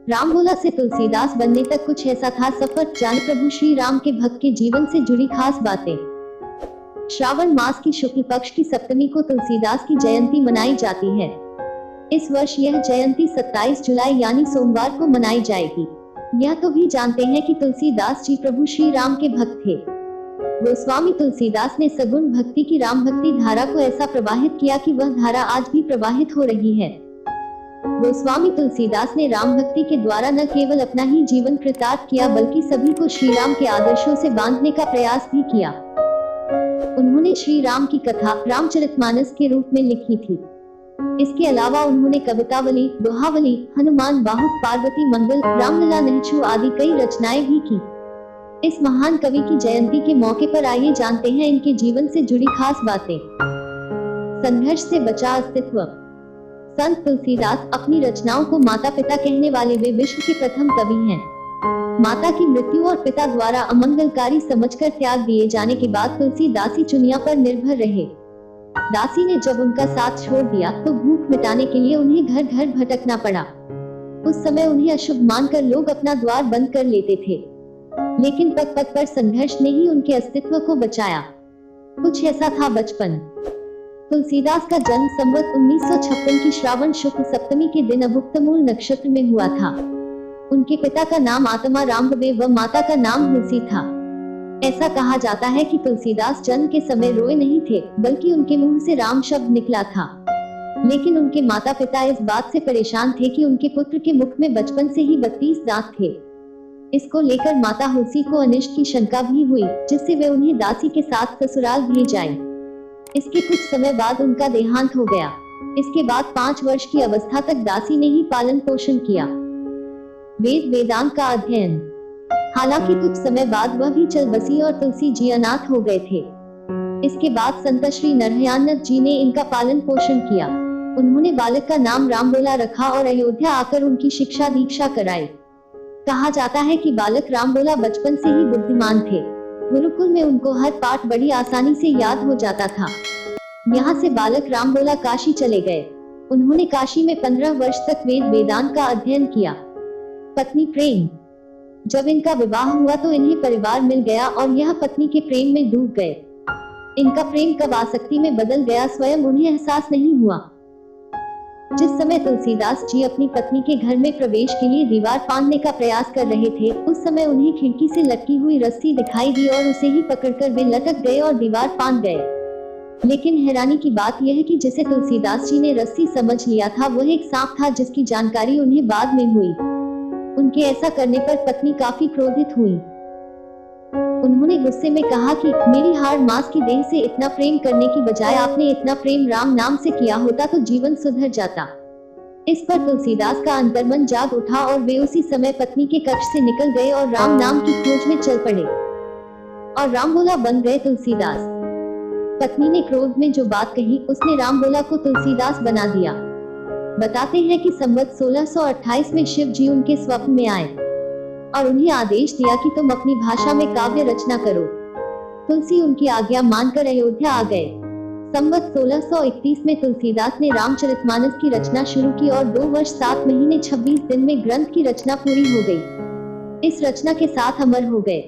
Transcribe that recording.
रामभोला से तुलसीदास बनने तक कुछ ऐसा था सफर। जान प्रभु श्री राम के भक्त के जीवन से जुड़ी खास बातें। श्रावण मास की शुक्ल पक्ष की सप्तमी को तुलसीदास की जयंती मनाई जाती है। इस वर्ष यह जयंती 27 जुलाई यानी सोमवार को मनाई जाएगी। यह तो भी जानते हैं कि तुलसीदास जी प्रभु श्री राम के भक्त थे। गोस्वामी तुलसीदास ने सगुण भक्ति की राम भक्ति धारा को ऐसा प्रवाहित किया कि वह धारा आज भी प्रवाहित हो रही है। गोस्वामी तुलसीदास ने राम भक्ति के द्वारा न केवल अपना ही जीवन कृतार्थ किया बल्कि सभी को श्री राम के आदर्शों से बांधने का प्रयास भी किया। उन्होंने श्री राम की कथा रामचरितमानस के रूप में लिखी थी। इसके अलावा उन्होंने कवितावली, दोहावली, हनुमान बाहुक, पार्वती मंगल, रामलीला नहचू आदि कई रचनाएं भी की। इस महान कवि की जयंती के मौके पर आइए जानते हैं इनके जीवन से जुड़ी खास बातें। संघर्ष से बचा अस्तित्व। संत तुलसीदास अपनी रचनाओं को माता पिता कहने वाले वे विश्व के प्रथम कवि हैं। माता की मृत्यु और पिता द्वारा अमंगलकारी समझकर त्याग दिए जाने के बाद तुलसी दासी चुनिया पर निर्भर रहे। दासी ने जब उनका साथ छोड़ दिया तो भूख मिटाने के लिए उन्हें घर घर भटकना पड़ा। उस समय उन्हें अशुभ मानकर लोग अपना द्वार बंद कर लेते थे, लेकिन पग पग पर संघर्ष ने ही उनके अस्तित्व को बचाया। कुछ ऐसा था बचपन। तुलसीदास का जन्म संवत 1956 की श्रावण शुक्ल सप्तमी के दिन अभुक्तमूल नक्षत्र में हुआ था। उनके पिता का नाम आत्मा रामदेव व माता का नाम तुलसी था। ऐसा कहा जाता है कि तुलसीदास जन्म के समय रोए नहीं थे, बल्कि उनके मुंह से राम शब्द निकला था। लेकिन उनके माता पिता इस बात से परेशान थे कि उनके पुत्र के मुख में बचपन से ही 32 दांत थे। इसको लेकर माता हुलसी को अनिष्ट की शंका भी हुई, जिससे वे उन्हें दासी के साथ ससुराल भेज आईं। इसके कुछ समय बाद उनका देहांत हो गया। इसके बाद 5 वर्ष की अवस्था तक दासी ने ही पालन पोषण किया। वेद वेदांत का अध्ययन। हालांकि कुछ समय बाद वह भी चल बसी और तुलसी जी अनाथ हो गए थे। इसके बाद संत श्री नरहयानंद जी ने इनका पालन पोषण किया। उन्होंने बालक का नाम रामभोला रखा और अयोध्या आकर उनकी शिक्षा दीक्षा कराई। कहा जाता है कि बालक रामभोला बचपन से ही बुद्धिमान थे। गुरुकुल में उनको हर पाठ बड़ी आसानी से याद हो जाता था। यहाँ से बालक रामभोला काशी चले गए। उन्होंने काशी में 15 वर्ष तक वेद वेदांत का अध्ययन किया। पत्नी प्रेम। जब इनका विवाह हुआ तो इन्हें परिवार मिल गया और यह पत्नी के प्रेम में डूब गए। इनका प्रेम कब आसक्ति में बदल गया स्वयं उन्हें एहसास नहीं हुआ। जिस समय तुलसीदास जी अपनी पत्नी के घर में प्रवेश के लिए दीवार फांदने का प्रयास कर रहे थे, उस समय उन्हें खिड़की से लटकी हुई रस्सी दिखाई दी और उसे ही पकड़कर वे लटक गए और दीवार फांद गए। लेकिन हैरानी की बात यह है कि जिसे तुलसीदास जी ने रस्सी समझ लिया था वह एक सांप था, जिसकी जानकारी उन्हें बाद में हुई। उनके ऐसा करने पर पत्नी काफी क्रोधित हुई। उन्होंने गुस्से में कहा कि मेरी हाड़ मांस की देह से इतना प्रेम करने की बजाय आपने इतना प्रेम राम नाम से किया होता तो जीवन सुधर जाता। इस पर तुलसीदास का अंतर्मन जाग उठा और वे उसी समय पत्नी के कक्ष से निकल गए और राम नाम की खोज में चल पड़े और रामभोला बन गए तुलसीदास। पत्नी ने क्रोध में जो बात कही उसने रामभोला को तुलसीदास बना दिया। बताते हैं कि संवत 1628 में शिव जी उनके स्वप्न में आए और उन्हें आदेश दिया कि तुम अपनी भाषा में काव्य रचना करो। तुलसी उनकी आज्ञा मानकर अयोध्या आ गए। संवत 1631 में तुलसीदास ने रामचरितमानस की रचना शुरू की और 2 वर्ष 7 महीने 26 दिन में ग्रंथ की रचना पूरी हो गई। इस रचना के साथ अमर हो गए।